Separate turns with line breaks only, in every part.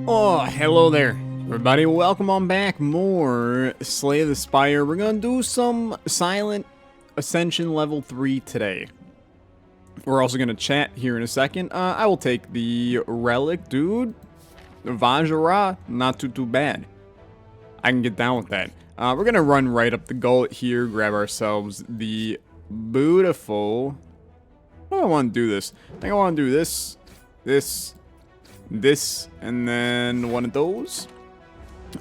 Oh, hello there, everybody. Welcome on back. More Slay the Spire. We're gonna do some Silent Ascension level 3 today. We're also gonna chat here in a second. I will take the relic, dude. Vajra, not too bad. I can get down with that. We're gonna run right up the gullet here, grab ourselves the beautiful. How do I want to do this? I think I want to do this, and then one of those.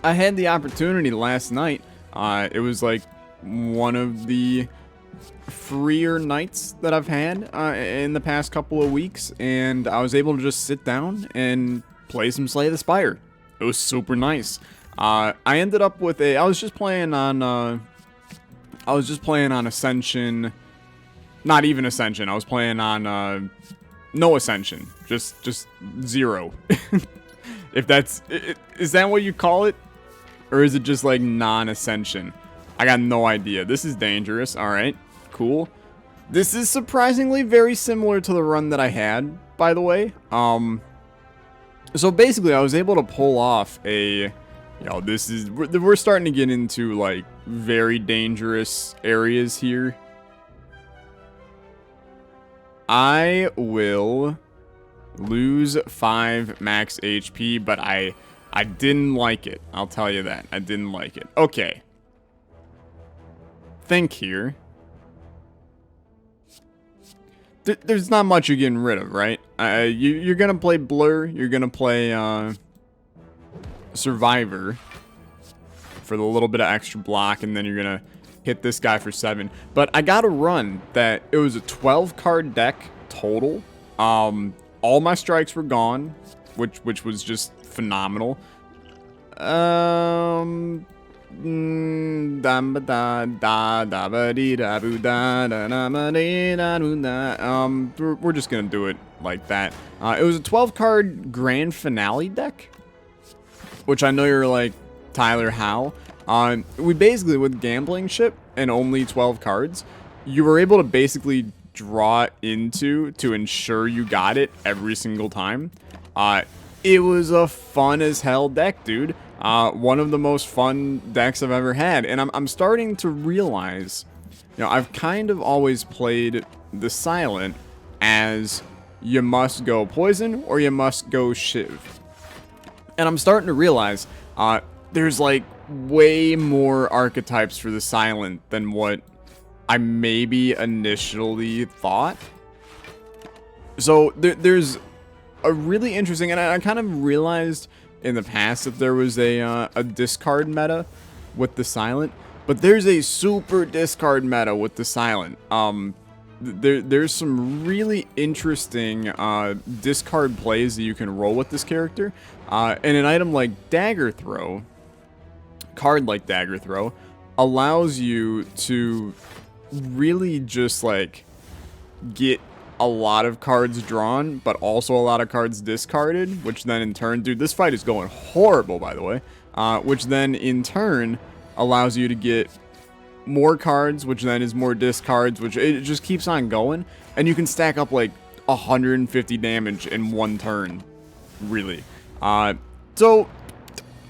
I had the opportunity last night. It was like one of the freer nights that I've had in the past couple of weeks, and I was able to just sit down and play some Slay the Spire. It was super nice. I ended up with I was just playing on Ascension. Not even Ascension. I was playing on no Ascension. Just 0. If that's is that what you call it? Or is it just like non-Ascension? I got no idea. This is dangerous. Alright. Cool. This is surprisingly very similar to the run that I had, by the way. So basically I was able to pull off we're starting to get into like very dangerous areas here. I will lose 5 max HP, but I didn't like it. I'll tell you that. I didn't like it. Okay. Think here. There's not much you're getting rid of, right? You're gonna play Blur. You're gonna play Survivor for the little bit of extra block, and then you're gonna hit this guy for 7. But I got a run that it was a 12 card deck total. All my strikes were gone, which was just phenomenal. We're just gonna do it like that. It was a 12 card grand finale deck, which I know you're like, Tyler, how? We basically, with gambling ship and only 12 cards, you were able to basically draw into to ensure you got it every single time. It was a fun as hell deck, dude. One of the most fun decks I've ever had, and I'm starting to realize, I've kind of always played the Silent as you must go Poison or you must go Shiv, and I'm starting to realize there's like way more archetypes for the Silent than what I maybe initially thought. So there's a really interesting, and I kind of realized in the past that there was a discard meta with the Silent, but there's a super discard meta with the Silent. There's some really interesting discard plays that you can roll with this character, and an item like Dagger Throw, card like Dagger Throw, allows you to really just like get a lot of cards drawn, but also a lot of cards discarded, which then in turn, dude, this fight is going horrible, by the way, which then in turn allows you to get more cards, which then is more discards, which it just keeps on going, and you can stack up like 150 damage in one turn, really. So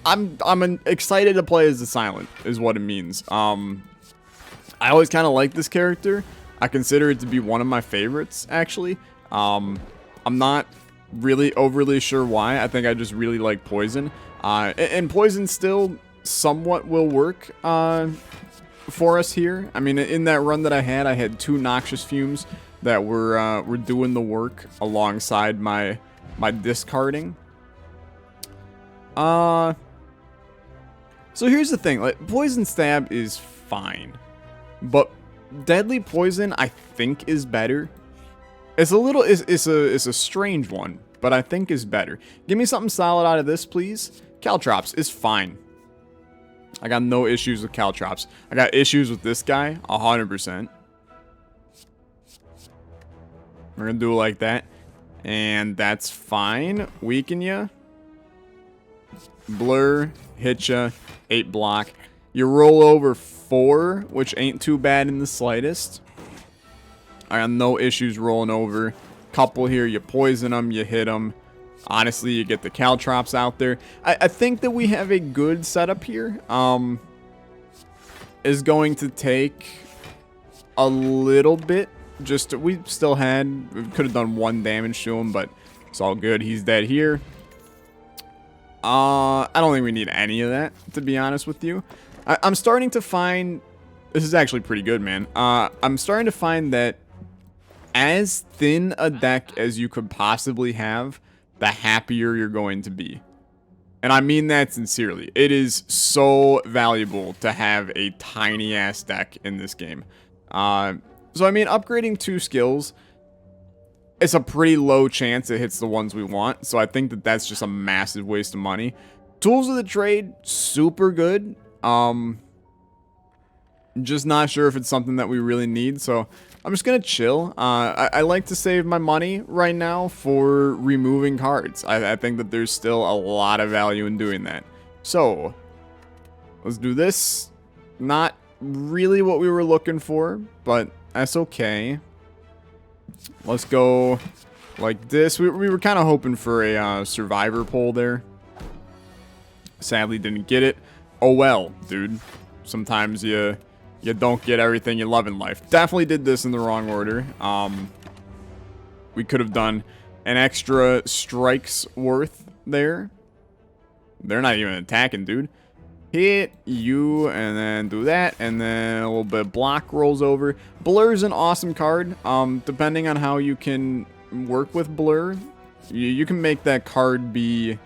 I'm excited to play as the Silent, is what it means. I always kind of like this character. I consider it to be one of my favorites, actually. I'm not really overly sure why. I think I just really like Poison. And Poison still somewhat will work for us here. I mean, in that run that I had 2 Noxious Fumes that were doing the work alongside my discarding. So here's the thing, like, Poison Stab is fine, but Deadly Poison I think is better. It's a strange one, but I think is better. Give me something solid out of this, please. Caltrops is fine. I got no issues with Caltrops. I got issues with this guy 100%. We're gonna do it like that, and that's fine. Weaken ya. Blur, hit ya, 8 block. You roll over 4, which ain't too bad in the slightest. I got no issues rolling over. Couple here, you poison them, you hit them. Honestly, you get the Caltrops out there. I think that we have a good setup here. Is going to take a little bit. Just, we still had, we could have done 1 damage to him, but it's all good. He's dead here. I don't think we need any of that, to be honest with you. I'm starting to find, this is actually pretty good, man. I'm starting to find that as thin a deck as you could possibly have, the happier you're going to be. And I mean that sincerely. It is so valuable to have a tiny ass deck in this game. So I mean, upgrading 2 skills, it's a pretty low chance it hits the ones we want. So I think that that's just a massive waste of money. Tools of the trade, super good. Just not sure if it's something that we really need. So I'm just going to chill. I like to save my money right now for removing cards. I think that there's still a lot of value in doing that. So let's do this. Not really what we were looking for, but that's okay. Let's go like this. We were kind of hoping for a survivor pull there. Sadly, didn't get it. Oh well, dude. Sometimes you don't get everything you love in life. Definitely did this in the wrong order. We could have done an extra strikes worth there. They're not even attacking, dude. Hit you, and then do that, and then a little bit of block rolls over. Blur's an awesome card. Depending on how you can work with Blur, you can make that card be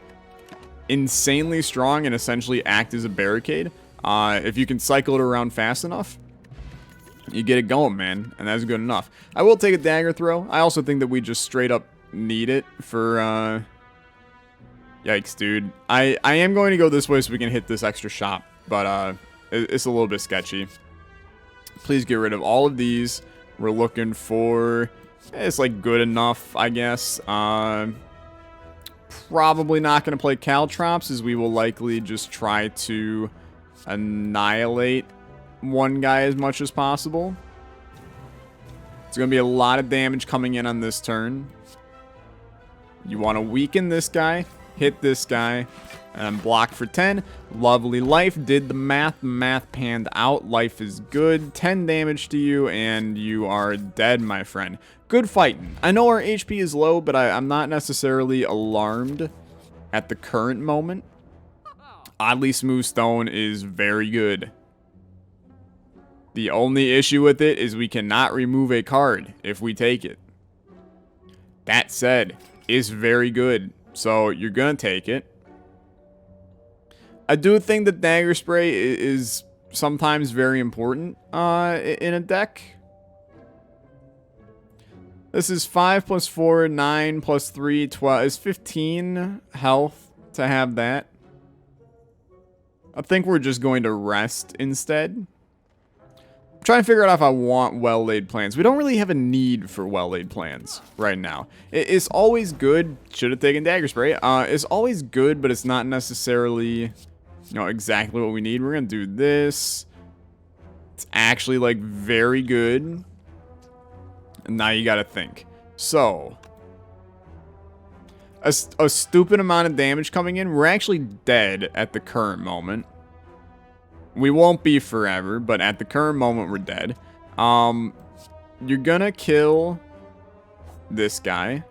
insanely strong and essentially act as a barricade. If you can cycle it around fast enough, you get it going, man, and that's good enough. I will take a dagger throw. I also think that we just straight up need it for, yikes, dude. I am going to go this way so we can hit this extra shop, but it's a little bit sketchy. Please get rid of all of these. We're looking for, it's like good enough, I guess. Probably not going to play Caltrops, as we will likely just try to annihilate one guy as much as possible. It's going to be a lot of damage coming in on this turn. You want to weaken this guy, hit this guy, and block for 10. Lovely. Life did the math. Math panned out. Life is good. 10 damage to you, and you are dead, my friend. Good fighting. I know our HP is low, but I'm not necessarily alarmed at the current moment. Oddly Smooth Stone is very good. The only issue with it is we cannot remove a card if we take it. That said, it's very good. So you're going to take it. I do think that Dagger Spray is sometimes very important in a deck. This is 5 plus 4, 9 plus 3, 12. It's 15 health to have that. I think we're just going to rest instead. I'm trying to figure out if I want well-laid plans. We don't really have a need for well-laid plans right now. It's always good. Should have taken Dagger Spray. It's always good, but it's not necessarily, exactly what we need. We're going to do this. It's actually, like, very good. And now you got to think. So, a stupid amount of damage coming in. We're actually dead at the current moment. We won't be forever, but at the current moment, we're dead. You're gonna kill this guy.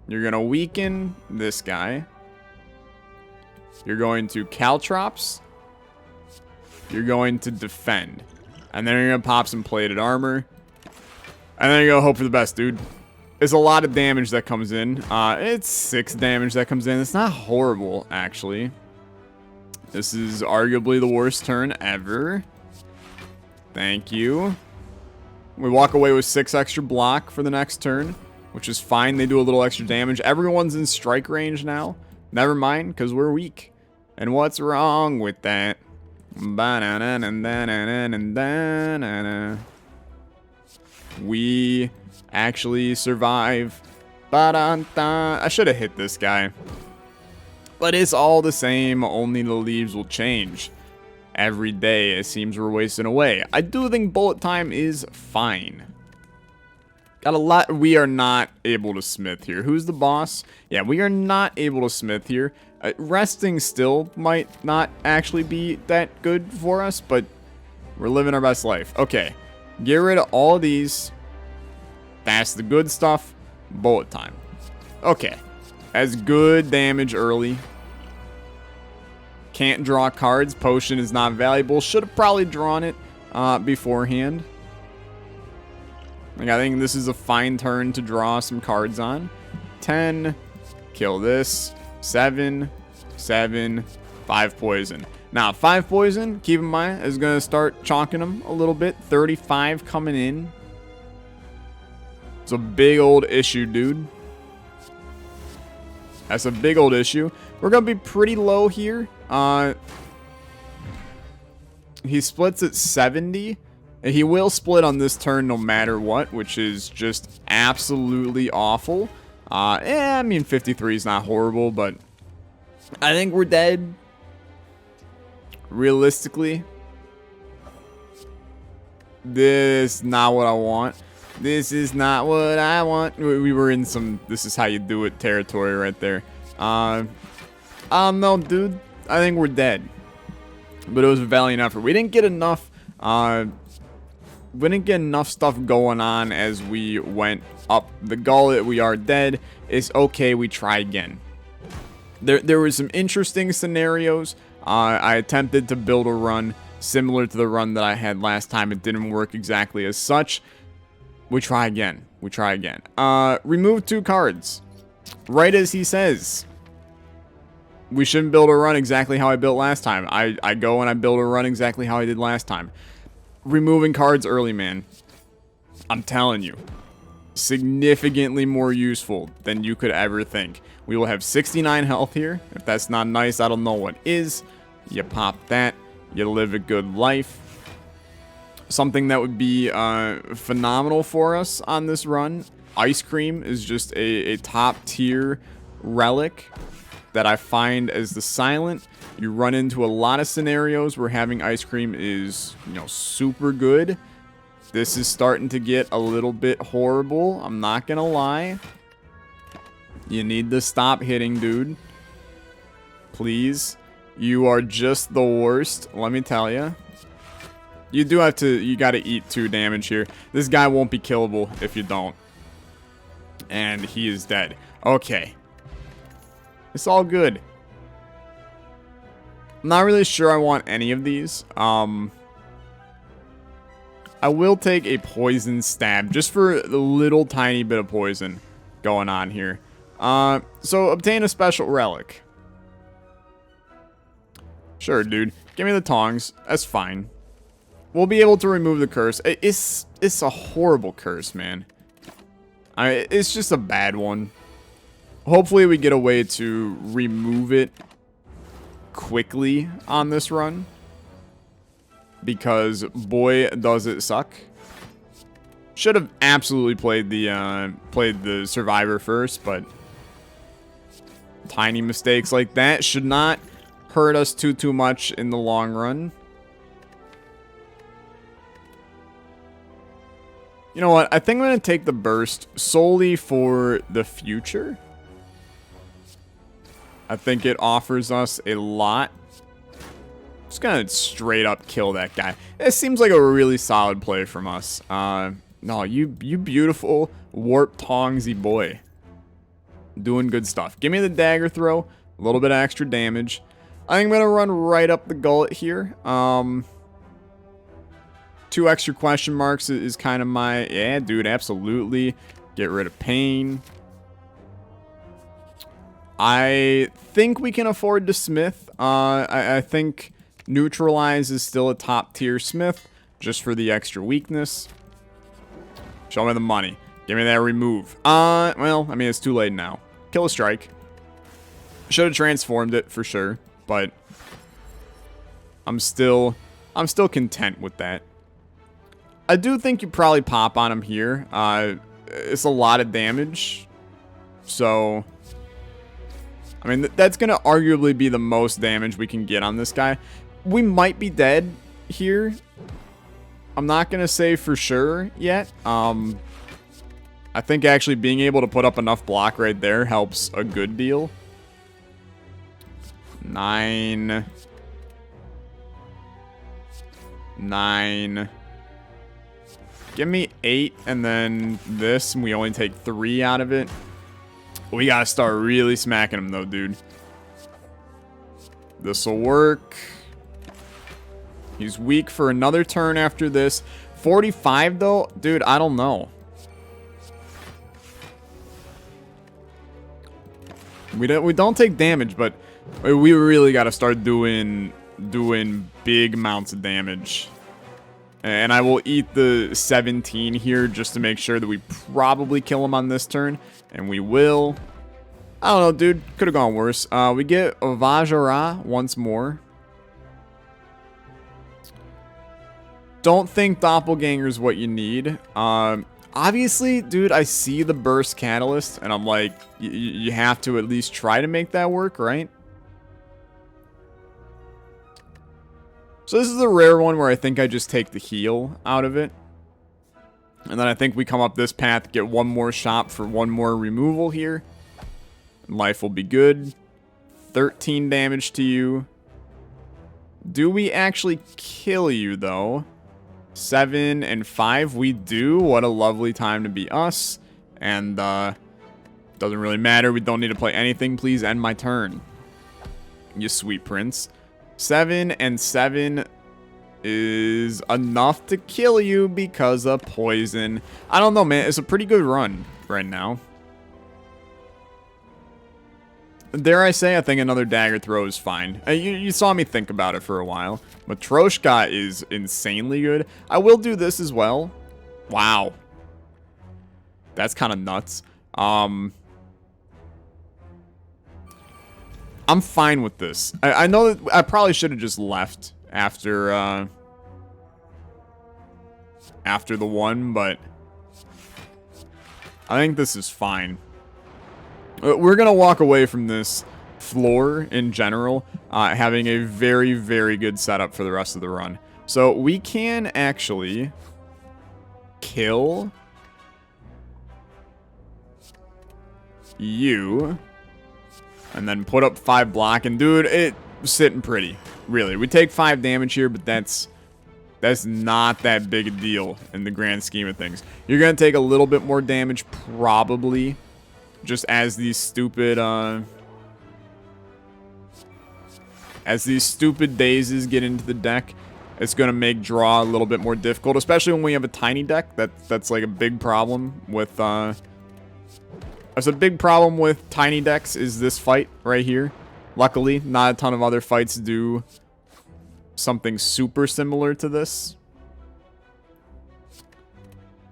You're gonna weaken this guy. You're going to Caltrops. You're going to defend. And then you're gonna pop some plated armor. And then you're gonna hope for the best, dude. It's a lot of damage that comes in. It's 6 damage that comes in. It's not horrible, actually. This is arguably the worst turn ever. Thank you. We walk away with 6 extra block for the next turn, which is fine. They do a little extra damage. Everyone's in strike range now. Never mind, because we're weak. And what's wrong with that? We actually survive. I should have hit this guy. But it's all the same, only the leaves will change. Every day, it seems we're wasting away. I do think bullet time is fine. Got a lot. We are not able to smith here. Who's the boss? Yeah, we are not able to smith here. Resting still might not actually be that good for us, but we're living our best life. Okay, get rid of all of these. That's the good stuff. Bullet time. Okay, that's good damage early. Can't draw cards. Potion is not valuable. Should have probably drawn it beforehand. Like, I think this is a fine turn to draw some cards on. 10. Kill this. 7. 7. 5 poison. Now, 5 poison, keep in mind, is going to start chalking them a little bit. 35 coming in. It's a big old issue, dude. That's a big old issue. We're going to be pretty low here. He splits at 70. He will split on this turn no matter what, which is just absolutely awful. I mean, 53 is not horrible, but I think we're dead. Realistically, this is not what I want. This is not what I want. We were in some this is how you do it territory right there. No, dude. I think we're dead. But it was a valiant effort. We didn't get enough stuff going on as we went up the gullet. We are dead. It's okay. We try again. There were some interesting scenarios. I attempted to build a run similar to the run that I had last time. It didn't work exactly as such. We try again. We try again. Remove 2 cards. Right as he says. We shouldn't build a run exactly how I built last time. I go and I build a run exactly how I did last time. Removing cards early, man. I'm telling you. Significantly more useful than you could ever think. We will have 69 health here. If that's not nice, I don't know what is. You pop that. You live a good life. Something that would be phenomenal for us on this run. Ice cream is just a top tier relic that I find as the silent. You run into a lot of scenarios where having ice cream is, super good. This is starting to get a little bit horrible. I'm not gonna lie. You need to stop hitting, dude. Please. You are just the worst, let me tell you. You do have to, you gotta eat 2 damage here. This guy won't be killable if you don't. And he is dead. Okay. It's all good. I'm not really sure I want any of these. I will take a poison stab just for a little tiny bit of poison going on here. So obtain a special relic. Sure, dude. Give me the tongs. That's fine. We'll be able to remove the curse. It's a horrible curse, man. It's just a bad one. Hopefully we get a way to remove it quickly on this run. Because boy does it suck. Should have absolutely played the survivor first, but tiny mistakes like that should not hurt us too much in the long run. You know what? I think I'm going to take the burst solely for the future. I think it offers us a lot. Just going to straight up kill that guy. It seems like a really solid play from us. No, you beautiful warp tongsy boy. Doing good stuff. Give me the dagger throw. A little bit of extra damage. I think I'm going to run right up the gullet here. 2 extra question marks is kind of my... Yeah, dude, absolutely. Get rid of pain. I think we can afford to smith. I think neutralize is still a top tier smith. Just for the extra weakness. Show me the money. Give me that remove. Well, I mean, it's too late now. Kill a strike. Should have transformed it for sure. But I'm still content with that. I do think you probably pop on him here. It's a lot of damage. So, I mean, that's going to arguably be the most damage we can get on this guy. We might be dead here. I'm not going to say for sure yet. I think actually being able to put up enough block right there helps a good deal. 9. 9. Give me 8 and then this, and we only take 3 out of it. We gotta start really smacking him though, dude. This'll work. He's weak for another turn after this. 45 though, dude, I don't know. We don't take damage, but we really gotta start doing big amounts of damage. And I will eat the 17 here just to make sure that we probably kill him on this turn. And we will. I don't know, dude. Could have gone worse. We get Vajara once more. Don't think Doppelganger is what you need. Obviously, dude, I see the burst catalyst. And I'm like, you have to at least try to make that work, right? So this is a rare one where I think I just take the heal out of it. And then I think we come up this path, get one more shot for one more removal here. And life will be good. 13 damage to you. Do we actually kill you, though? 7 and 5, we do. What a lovely time to be us. And, doesn't really matter. We don't need to play anything. Please end my turn. You sweet prince. 7 and 7 is enough to kill you because of poison. I don't know, man. It's a pretty good run right now. Dare I say, I think another dagger throw is fine. You saw me think about it for a while. But Troshka is insanely good. I will do this as well. Wow. That's kind of nuts. I'm fine with this. I know that I probably should have just left after the one, but I think this is fine. We're going to walk away from this floor in general, having a very, very good setup for the rest of the run. So we can actually kill you. And then put up 5 block. And dude, it's sitting pretty. Really. We take 5 damage here, but that's not that big a deal in the grand scheme of things. You're going to take a little bit more damage, probably. Just as these stupid, dazes get into the deck. It's going to make draw a little bit more difficult. Especially when we have a tiny deck. That's like a big problem with, That's a big problem with tiny decks is this fight right here. Luckily, not a ton of other fights do something super similar to this.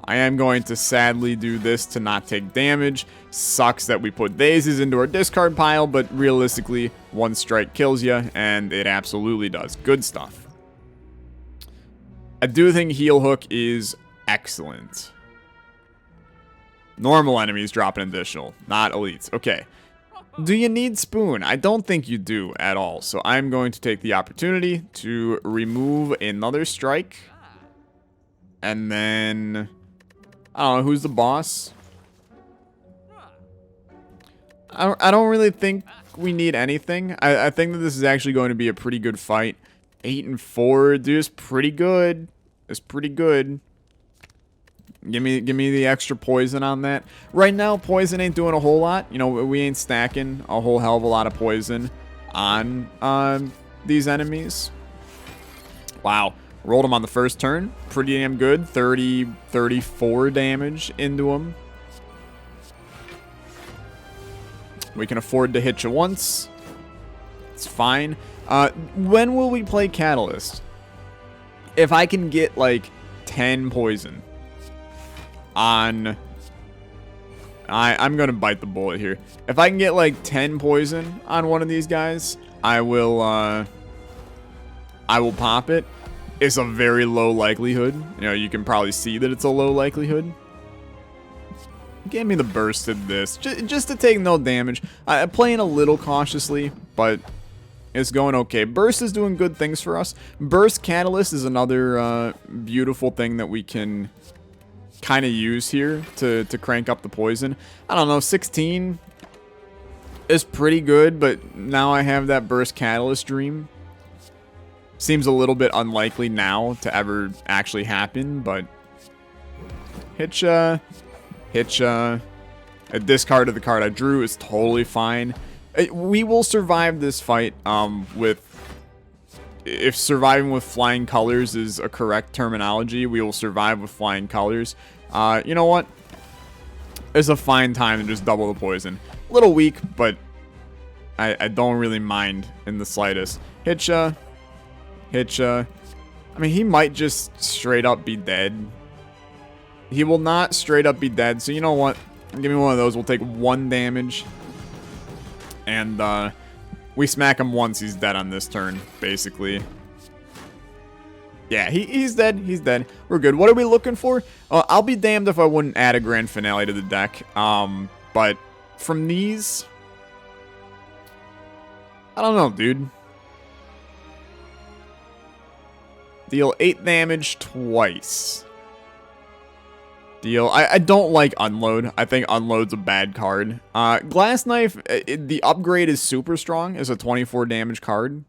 I am going to sadly do this to not take damage. Sucks that we put Dazes into our discard pile, but realistically, one strike kills you, and it absolutely does. Good stuff. I do think Heal Hook is excellent. Normal enemies drop an additional, not elites. Okay. Do you need Spoon? I don't think you do at all. So I'm going to take the opportunity to remove another strike. And then, I don't know, who's the boss? I don't really think we need anything. I think that this is actually going to be a pretty good fight. 8 and 4, dude, is pretty good. It's pretty good. Give me the extra poison on that. Right now, poison ain't doing a whole lot. You know, we ain't stacking a whole hell of a lot of poison on these enemies. Wow. Rolled him on the first turn. Pretty damn good. 34 damage into him. We can afford to hit you once. It's fine. When will we play Catalyst? If I can get, like, 10 poison on... I'm going to bite the bullet here. If I can get, like, 10 poison on one of these guys, I will pop it. It's a very low likelihood. You know, you can probably see that it's a low likelihood. Give me the burst of this. Just to take no damage. I'm playing a little cautiously, but it's going okay. Burst is doing good things for us. Burst Catalyst is another beautiful thing that we can kind of use here to crank up the poison. I don't know, 16 is pretty good, but now I have that burst catalyst dream. Seems a little bit unlikely now to ever actually happen, but Hitcha, a discard of the card I drew is totally fine. We will survive this fight if surviving with flying colors is a correct terminology, we will survive with flying colors. You know what? It's a fine time to just double the poison. A little weak, but I don't really mind in the slightest. Hitcha. I mean, he might just straight up be dead. He will not straight up be dead, so you know what? Give me one of those. We'll take 1 damage. And, we smack him once, he's dead on this turn, basically. Yeah, he's dead. He's dead. We're good. What are we looking for? I'll be damned if I wouldn't add a grand finale to the deck. But from these, I don't know, dude. Deal 8 damage twice. Deal. I don't like Unload. I think Unload's a bad card. Glass Knife, the upgrade is super strong. It's a 24 damage card.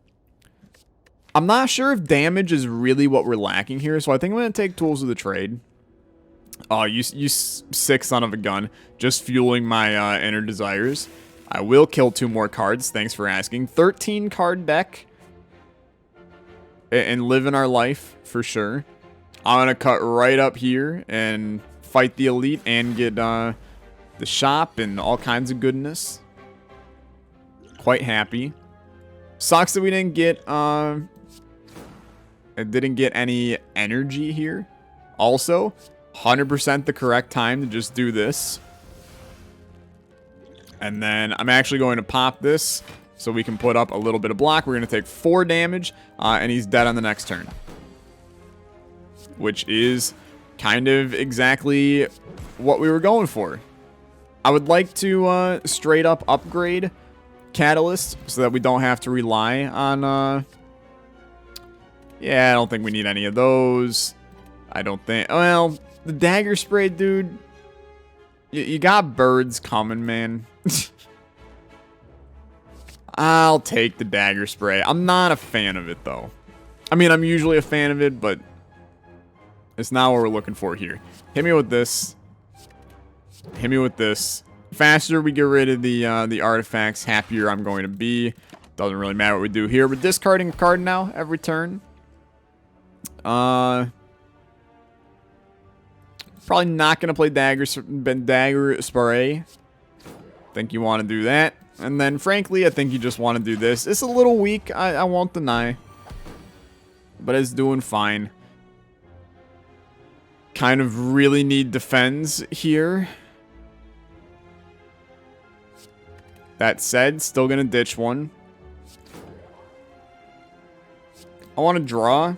I'm not sure if damage is really what we're lacking here, so I think I'm going to take Tools of the Trade. Oh, you sick son of a gun. Just fueling my inner desires. I will kill 2 more cards. Thanks for asking. 13 card deck. And living our life, for sure. I'm going to cut right up here and fight the elite and get the shop and all kinds of goodness. Quite happy. Sucks that we didn't get any energy here. Also, 100% the correct time to just do this. And then I'm actually going to pop this so we can put up a little bit of block. We're going to take 4 damage and he's dead on the next turn. Which is kind of exactly what we were going for. I would like to straight up upgrade Catalyst so that we don't have to rely on... yeah, I don't think we need any of those. I don't think... well, the Dagger Spray, dude. You got birds coming, man. I'll take the Dagger Spray. I'm not a fan of it, though. I mean, I'm usually a fan of it, but... it's not what we're looking for here. Hit me with this. Hit me with this. Faster we get rid of the artifacts, happier I'm going to be. Doesn't really matter what we do here. We're discarding a card now every turn. Probably not going to play Dagger Spray. Think you want to do that. And then, frankly, I think you just want to do this. It's a little weak, I won't deny. But it's doing fine. Kind of really need defense here. That said, still gonna ditch one. I want to draw.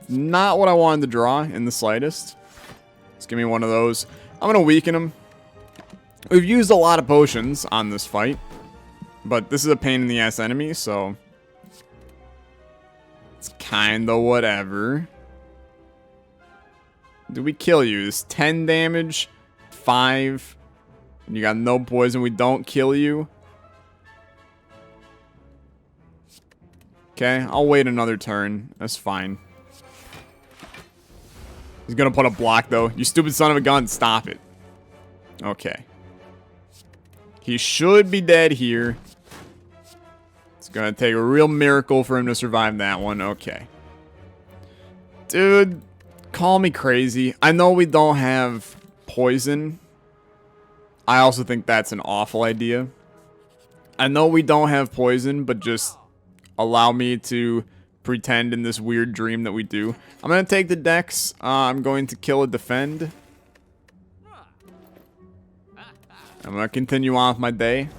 Not what I wanted to draw in the slightest. Let's give me one of those. I'm gonna weaken him. We've used a lot of potions on this fight, but this is a pain in the ass enemy, so it's kinda whatever. Do we kill you? It's 10 damage, 5. You got no poison. We don't kill you. Okay, I'll wait another turn. That's fine. He's gonna put a block, though. You stupid son of a gun. Stop it. Okay. He should be dead here. It's gonna take a real miracle for him to survive that one. Okay. Dude, call me crazy. I know we don't have poison. I also think that's an awful idea. I know we don't have poison, but just allow me to pretend in this weird dream that we do. I'm going to take the dex. I'm going to kill a defend. I'm going to continue on with my day.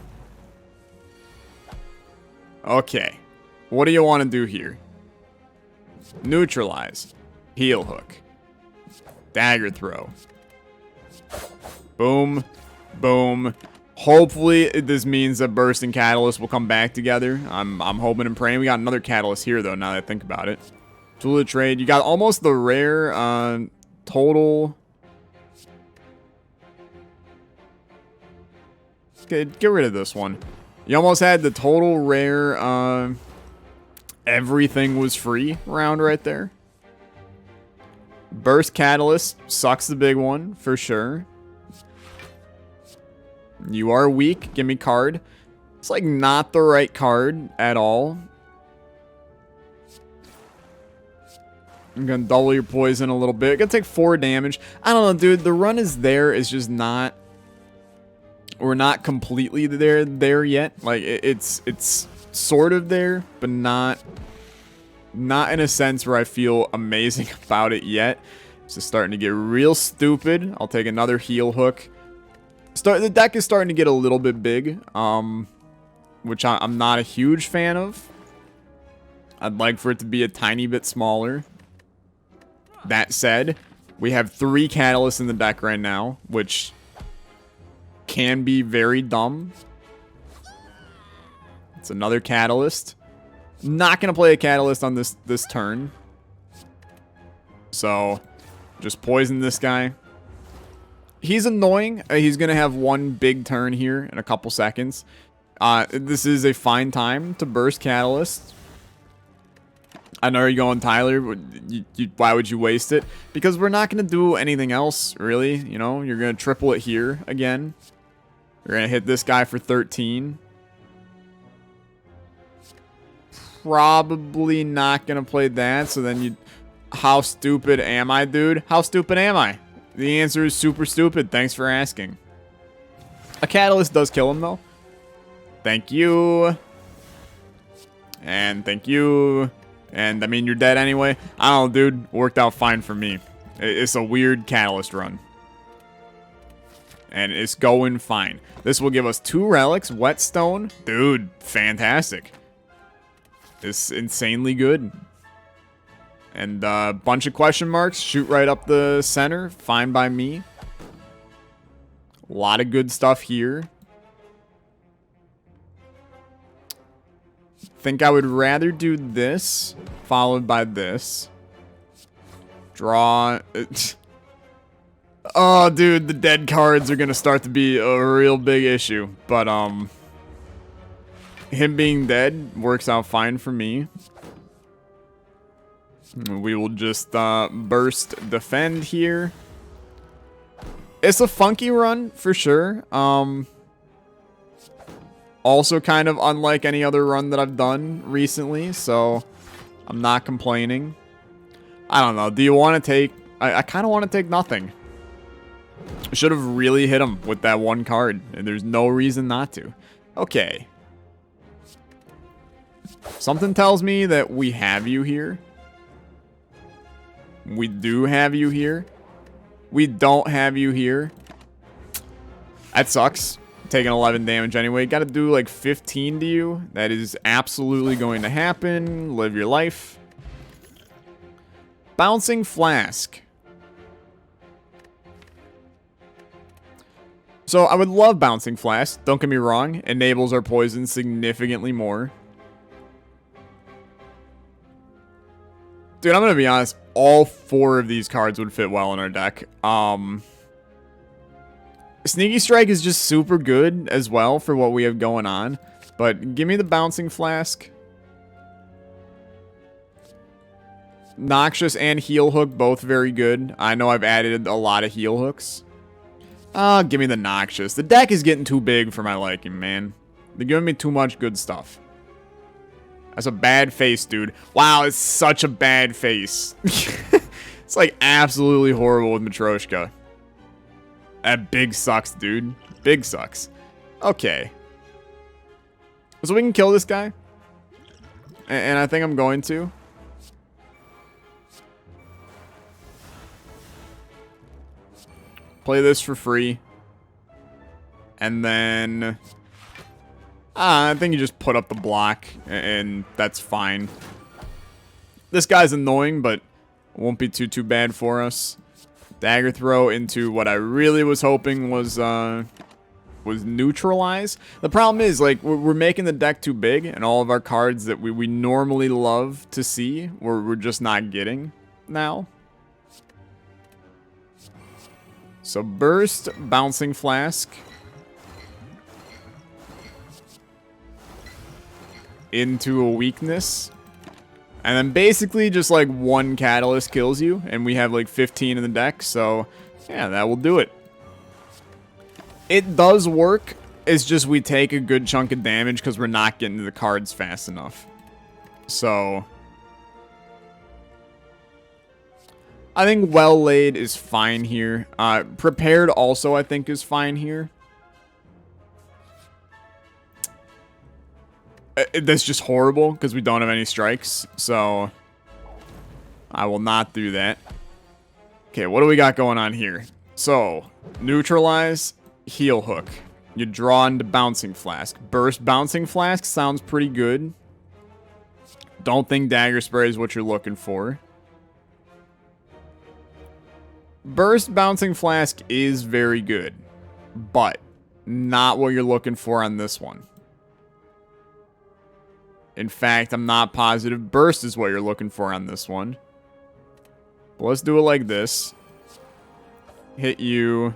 Okay. What do you want to do here? Neutralize. Heel hook. Dagger throw. Boom. Boom. Hopefully this means that Burst and Catalyst will come back together. I'm hoping and praying. We got another Catalyst here, though, now that I think about it. Tool of Trade. You got almost the rare total Get rid of this one. You almost had the total rare, everything was free round right there. Burst Catalyst sucks the big one, for sure. You are weak. Give me card. It's like not the right card at all. I'm going to double your poison a little bit. Going to take 4 damage. I don't know, dude. The run is there. It's just not... We're not completely there yet. Like, it's sort of there, but not in a sense where I feel amazing about it yet. It's just starting to get real stupid. I'll take another heal hook. The deck is starting to get a little bit big, which I'm not a huge fan of. I'd like for it to be a tiny bit smaller. That said, we have 3 catalysts in the deck right now, which can be very dumb. It's another catalyst. Not going to play a catalyst on this turn. So, just poison this guy. He's annoying. He's going to have one big turn here in a couple seconds. This is a fine time to burst catalyst. I know you're going, Tyler. Why would you waste it? Because we're not going to do anything else, really. You know, you're going to triple it here again. You're going to hit this guy for 13. Probably not going to play that. So then you... How stupid am I, dude? How stupid am I? The answer is super stupid. Thanks for asking. A catalyst does kill him, though. Thank you. And thank you. And, I mean, you're dead anyway. I don't know, dude. Worked out fine for me. It's a weird catalyst run. And it's going fine. This will give us 2 relics. Whetstone. Dude, fantastic. It's insanely good. And a bunch of question marks. Shoot right up the center. Fine by me. A lot of good stuff here. Think I would rather do this, followed by this. Draw. Oh, dude, the dead cards are going to start to be a real big issue. But, him being dead works out fine for me. We will just, burst defend here. It's a funky run, for sure. Also kind of unlike any other run that I've done recently, so I'm not complaining. I don't know. Do you want to take... I kind of want to take nothing. Should have really hit him with that one card, and there's no reason not to. Okay. Something tells me that we have you here. We do have you here. We don't have you here. That sucks. Taking 11 damage anyway. Got to do like 15 to you. That is absolutely going to happen. Live your life. Bouncing Flask. So I would love Bouncing Flask. Don't get me wrong. Enables our poison significantly more. Dude, I'm going to be honest. All 4 of these cards would fit well in our deck. Sneaky Strike is just super good as well for what we have going on. But give me the Bouncing Flask. Noxious and Heal Hook, both very good. I know I've added a lot of Heal Hooks. Give me the Noxious. The deck is getting too big for my liking, man. They're giving me too much good stuff. That's a bad face, dude. Wow, it's such a bad face. It's like absolutely horrible with Matryoshka. That big sucks, dude. Big sucks. Okay. So we can kill this guy. And I think I'm going to. Play this for free. And then... I think you just put up the block. And that's fine. This guy's annoying, but won't be too bad for us. Dagger throw into what I really was hoping was neutralize. The problem is, like, we're making the deck too big, and all of our cards that we normally love to see, we're just not getting now. So burst, Bouncing Flask. into a weakness. And then basically just like one catalyst kills you. And we have like 15 in the deck. So yeah, that will do it. It does work. It's just we take a good chunk of damage because we're not getting to the cards fast enough. So I think Well Laid is fine here. Prepared also I think is fine here. That's just horrible because we don't have any strikes. So I will not do that. Okay, what do we got going on here? So neutralize, heal hook. You draw into Bouncing Flask. Burst Bouncing Flask sounds pretty good. Don't think Dagger Spray is what you're looking for. Burst Bouncing Flask is very good, but not what you're looking for on this one. In fact, I'm not positive Burst is what you're looking for on this one. But let's do it like this. Hit you.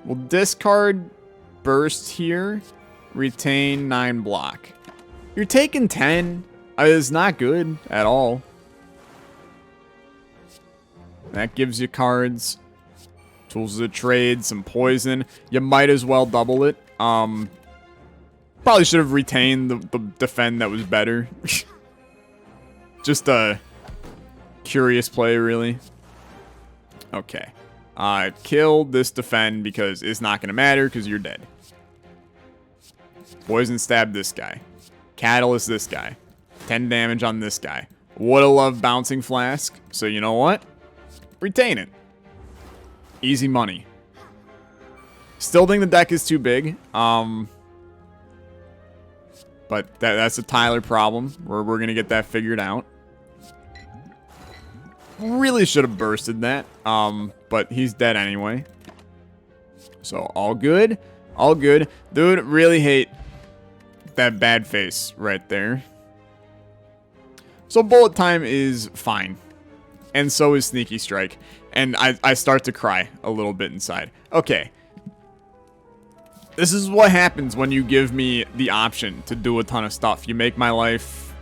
We'll discard Burst here. Retain 9 block. You're taking 10. It's not good at all. That gives you cards. Tools of the trade, some poison. You might as well double it. Probably should have retained the defend that was better. Just a curious play, really. Okay. Kill this defend because it's not going to matter because you're dead. Poison stab this guy. Catalyst this guy. 10 damage on this guy. Woulda loved Bouncing Flask. So you know what? Retain it. Easy money. Still think the deck is too big. But that's a Tyler problem. We're going to get that figured out. Really should have bursted that. But he's dead anyway. So all good. All good. Dude, really hate that bad face right there. So bullet time is fine. And so is Sneaky Strike. And I start to cry a little bit inside. Okay. This is what happens when you give me the option to do a ton of stuff. You make my life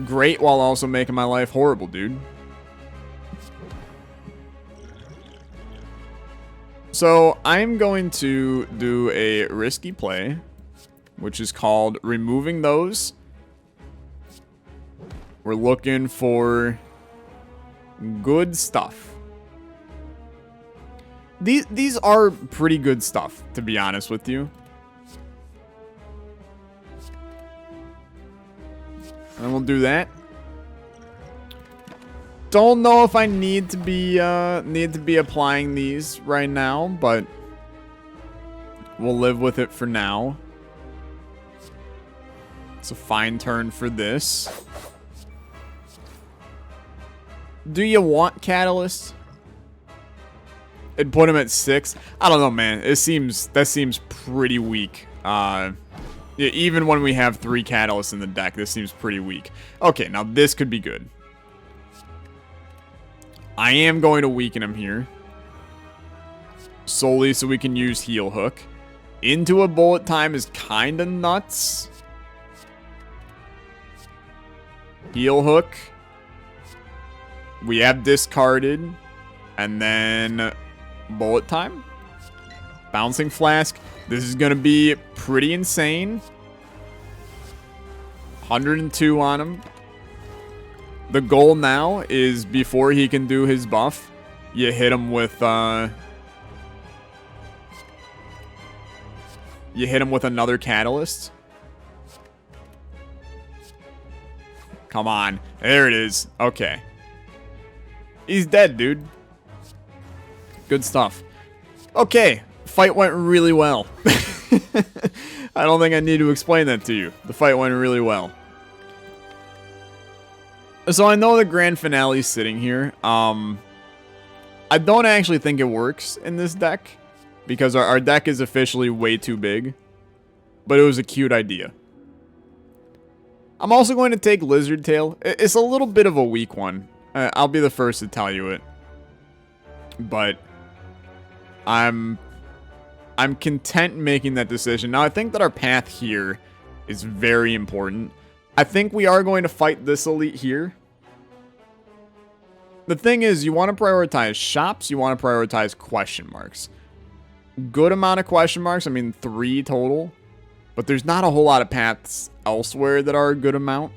great while also making my life horrible, dude. So I'm going to do a risky play, which is called removing those. We're looking for good stuff. These are pretty good stuff, to be honest with you. And we'll do that. Don't know if I need to be applying these right now, but we'll live with it for now. It's a fine turn for this. Do you want Catalyst? It'd put him at 6. I don't know, man. That seems pretty weak. Yeah, even when we have 3 Catalysts in the deck, this seems pretty weak. Okay, now this could be good. I am going to weaken him here. Solely so we can use Heal Hook. Into a bullet time is kind of nuts. Heal Hook. We have discarded. And then bullet time. Bouncing Flask. This is going to be pretty insane. 102 on him. The goal now is before he can do his buff, you hit him with another Catalyst. Come on. There it is. Okay. He's dead, dude. Good stuff. Okay. Fight went really well. I don't think I need to explain that to you. The fight went really well. So I know the grand finale is sitting here. I don't actually think it works in this deck because our deck is officially way too big. But it was a cute idea. I'm also going to take Lizard Tail. It's a little bit of a weak one. I'll be the first to tell you it. But I'm content making that decision. Now, I think that our path here is very important. I think we are going to fight this elite here. The thing is, you want to prioritize shops, you want to prioritize question marks. Good amount of question marks, I mean 3 total. But there's not a whole lot of paths elsewhere that are a good amount.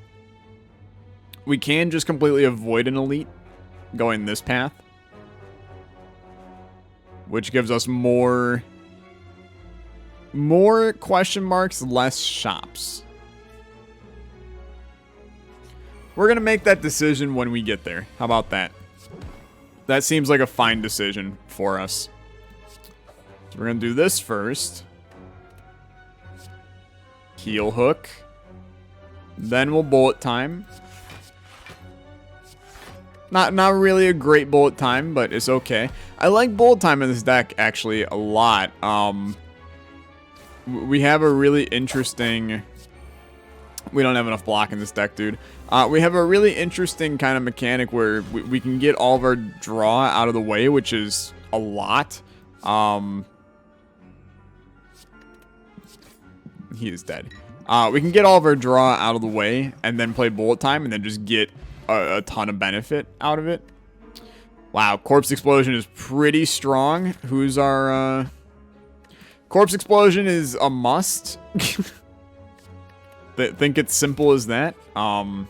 We can just completely avoid an elite going this path, which gives us more question marks, less shops. We're going to make that decision when we get there. How about that? That seems like a fine decision for us. So we're going to do this first. Heel hook. Then we'll bullet time. Not really a great bullet time, but it's okay. I like bullet time in this deck actually a lot. We have a really interesting... We don't have enough block in this deck, dude. We have a really interesting kind of mechanic where we can get all of our draw out of the way, which is a lot. He is dead. We can get all of our draw out of the way and then play bullet time and then just get a ton of benefit out of it. Wow, Corpse Explosion is pretty strong. Who's our... Corpse Explosion is a must. Think it's simple as that. Wow.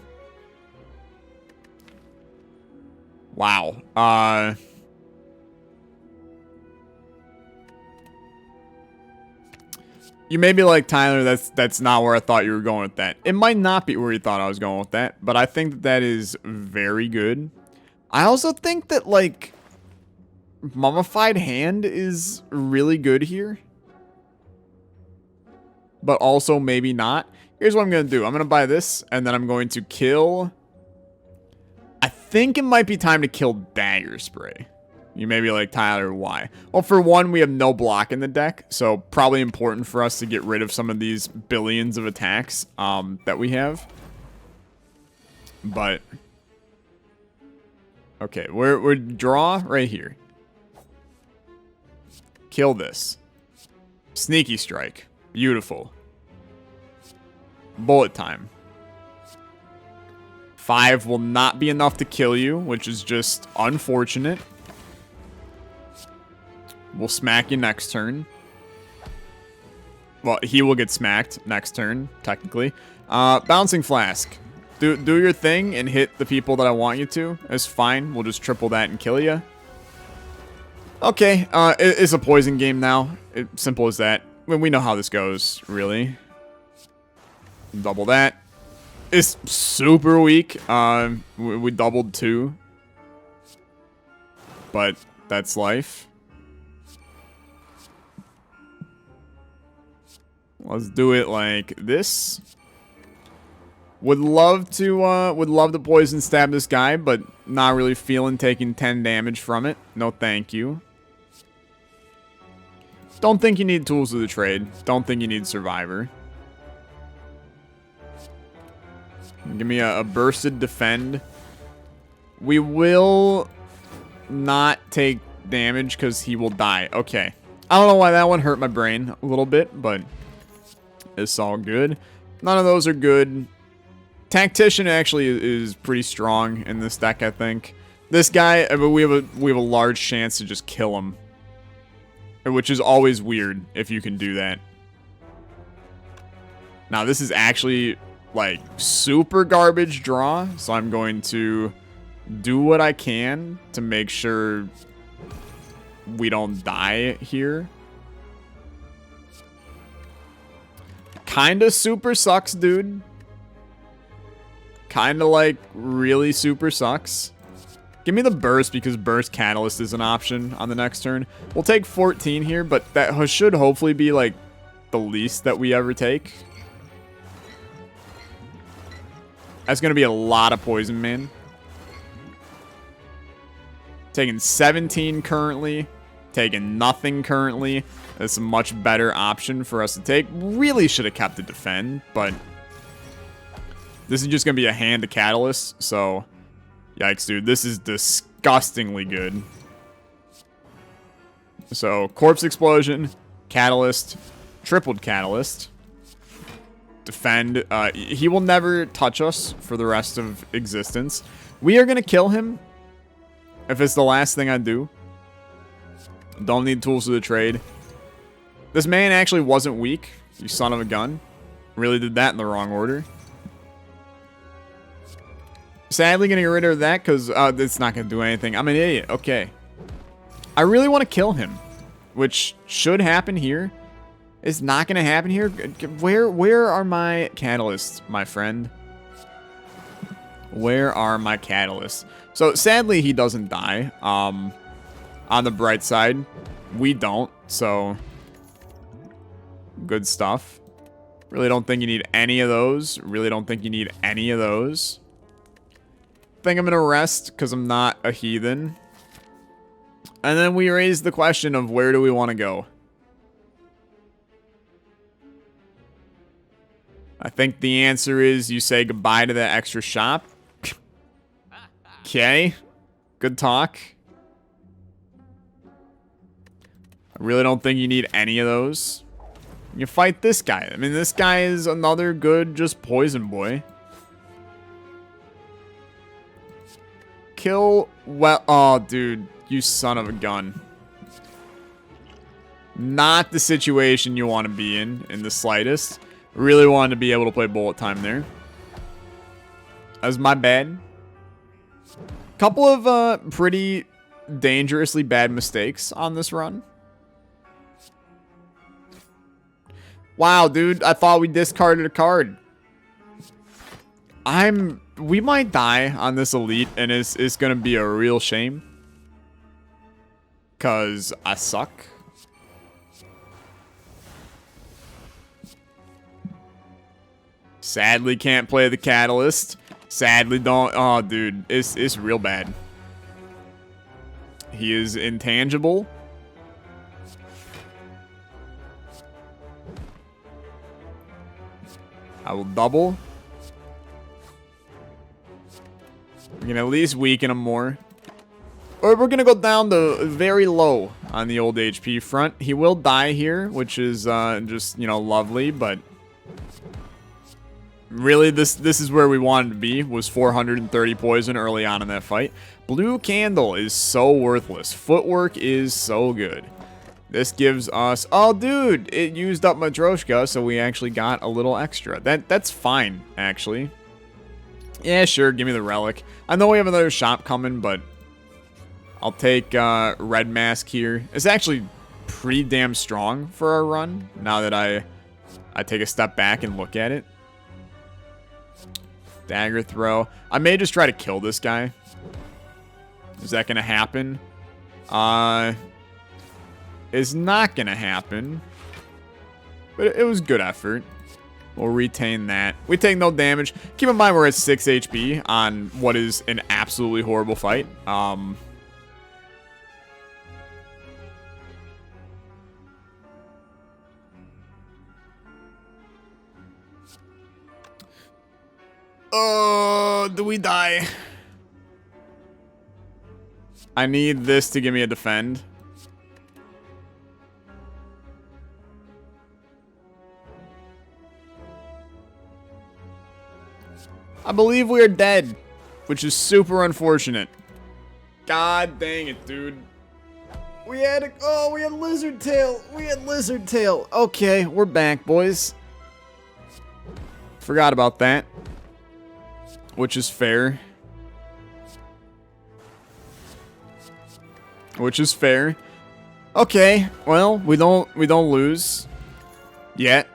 You may be like, Tyler, that's not where I thought you were going with that. It might not be where you thought I was going with that, but I think that that is very good. I also think that, like, Mummified Hand is really good here. But also maybe not. Here's what I'm going to do. I'm going to buy this, and then I'm going to kill... I think it might be time to kill Dagger Spray. You may be like, Tyler, why? Well, for one, we have no block in the deck, so probably important for us to get rid of some of these billions of attacks that we have. But... okay, we're draw right here. Kill this. Sneaky Strike. Beautiful. Bullet time. 5 will not be enough to kill you, which is just unfortunate. We'll smack you next turn. Well, he will get smacked next turn, technically. Bouncing Flask. Do your thing and hit the people that I want you to. It's fine. We'll just triple that and kill you. Okay, it's a poison game now. Simple as that. We know how this goes, really. Double that. It's super weak. We doubled 2. But that's life. Let's do it like this. Would love to poison stab this guy, but not really feeling taking 10 damage from it. No thank you. Don't think you need Tools of the Trade. Don't think you need Survivor. Give me a bursted defend. We will not take damage because he will die. Okay. I don't know why that one hurt my brain a little bit, but it's all good. None of those are good. Tactician actually is pretty strong in this deck, I think. This guy, we have a large chance to just kill him, which is always weird if you can do that. Now this is actually like super garbage draw, so I'm going to do what I can to make sure we don't die here. Kinda super sucks, dude. Kinda like really super sucks. Give me the burst because burst catalyst is an option on the next turn. We'll take 14 here, but that should hopefully be like the least that we ever take. That's going to be a lot of poison, man. Taking 17 currently. Taking nothing currently. That's a much better option for us to take. Really should have kept the defend, but this is just going to be a hand to catalyst. So, yikes, dude. This is disgustingly good. So, Corpse Explosion, Catalyst, tripled Catalyst. defend. He will never touch us for the rest of existence. We are going to kill him if it's the last thing I do. Don't need tools of the trade. This man actually wasn't weak, you son of a gun. Really did that in the wrong order. Sadly going to get rid of that because it's not going to do anything. I'm an idiot. Okay. I really want to kill him, which should happen here. It's not going to happen here. Where are my catalysts, my friend? Where are my catalysts? So sadly, he doesn't die. On the bright side, we don't. So good stuff. Really don't think you need any of those. Really don't think you need any of those. Think I'm gonna rest because I'm not a heathen. And then we raise the question of where do we want to go? I think the answer is you say goodbye to that extra shop. Okay. Good talk. I really don't think you need any of those. You fight this guy. I mean, this guy is another good just poison boy. Kill well. Oh, dude. You son of a gun. Not the situation you want to be in the slightest. Really wanted to be able to play bullet time there. That was my bad. Couple of pretty dangerously bad mistakes on this run. Wow, dude. I thought we discarded a card. We might die on this elite, and it's gonna be a real shame. Cause I suck. Sadly can't play the catalyst. Sadly don't. Oh, dude. It's real bad. He is intangible. I will double. We can at least weaken him more. Or we're going to go down to very low on the old HP front. He will die here, which is just, you know, lovely, but really this is where we wanted to be, was 430 poison early on in that fight. Blue Candle is so worthless. Footwork is so good. This gives us... Oh, dude! It used up Matryoshka, so we actually got a little extra. That's fine, actually. Yeah, sure, give me the relic. I know we have another shop coming, but I'll take Red Mask here. It's actually pretty damn strong for our run, now that I take a step back and look at it. Dagger throw. I may just try to kill this guy. Is that going to happen? It's not going to happen. But it was good effort. We'll retain that. We take no damage. Keep in mind we're at 6 HP on what is an absolutely horrible fight. Oh, do we die? I need this to give me a defend. I believe we are dead, which is super unfortunate. God dang it, dude. We had lizard tail. We had lizard tail. Okay, we're back, boys. Forgot about that. Which is fair. Which is fair. Okay, well, we don't lose yet.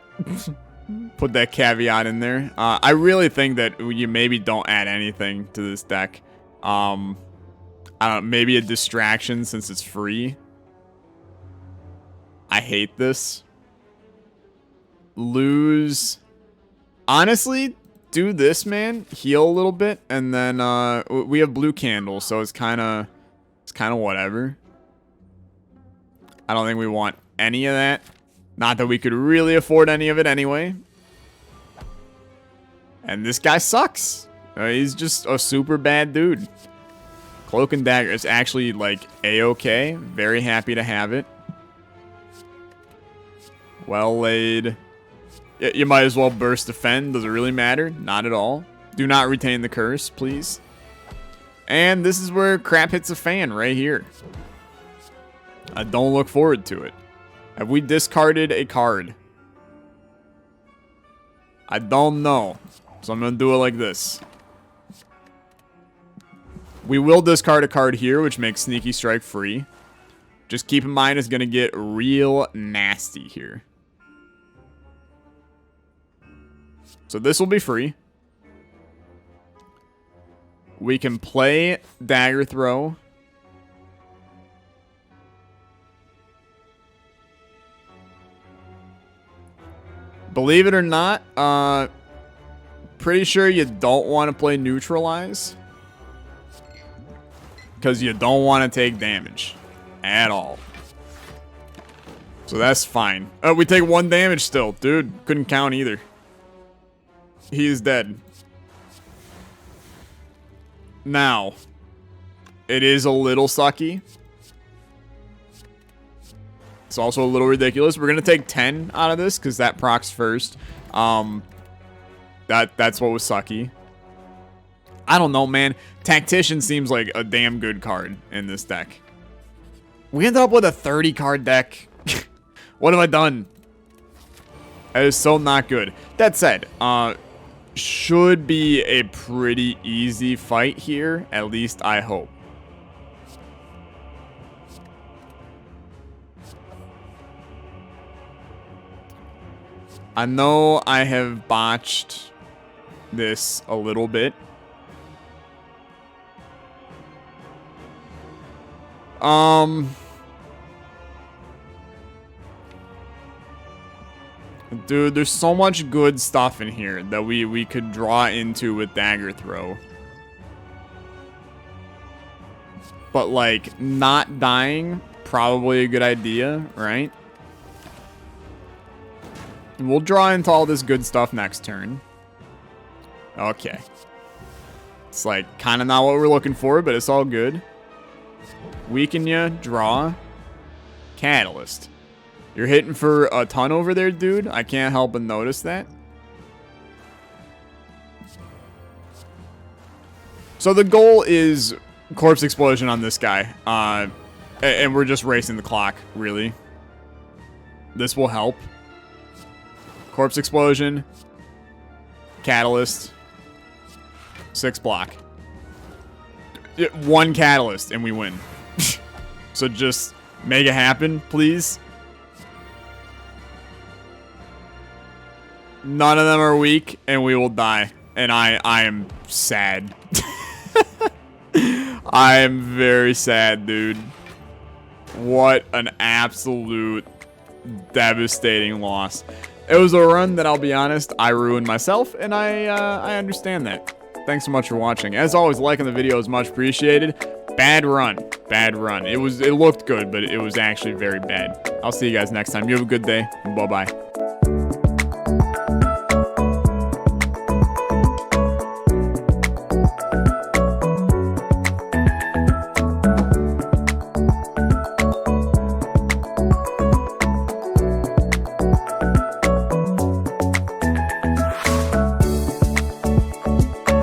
Put that caveat in there. I really think that you maybe don't add anything to this deck. I don't know, maybe a distraction since it's free. I hate this. Lose. Honestly, do this, man. Heal a little bit, and then we have blue candle, so it's kind of whatever. I don't think we want any of that. Not that we could really afford any of it anyway. And this guy sucks. He's just a super bad dude. Cloak and Dagger is actually, like, A-okay. Very happy to have it. Well laid. You might as well burst defend. Does it really matter? Not at all. Do not retain the curse, please. And this is where crap hits a fan, right here. I don't look forward to it. Have we discarded a card? I don't know. So I'm going to do it like this. We will discard a card here, which makes Sneaky Strike free. Just keep in mind it's going to get real nasty here. So this will be free. We can play Dagger Throw. Believe it or not, pretty sure you don't want to play Neutralize. Because you don't want to take damage. At all. So that's fine. Oh, we take 1 damage still. Dude, couldn't count either. He is dead. Now, it is a little sucky. It's also a little ridiculous. We're going to take 10 out of this because that procs first. That's what was sucky. I don't know, man. Tactician seems like a damn good card in this deck. We ended up with a 30-card deck. What have I done? That is so not good. That said, should be a pretty easy fight here. At least I hope. I know I have botched this a little bit. Dude, there's so much good stuff in here that we could draw into with Dagger Throw. But, like, not dying, probably a good idea, right? We'll draw into all this good stuff next turn. Okay. It's, like, kind of not what we're looking for, but it's all good. Weaken ya, draw. Catalyst. You're hitting for a ton over there, dude. I can't help but notice that. So the goal is Corpse Explosion on this guy. And we're just racing the clock, really. This will help. Corpse Explosion. Catalyst. 6 block. 1 Catalyst, and we win. So just make it happen, please. None of them are weak, and we will die. And I am sad. I am very sad, dude. What an absolute devastating loss. It was a run that, I'll be honest, I ruined myself, and I understand that. Thanks so much for watching. As always, liking the video is much appreciated. Bad run. Bad run. It looked good, but it was actually very bad. I'll see you guys next time. You have a good day. Bye-bye.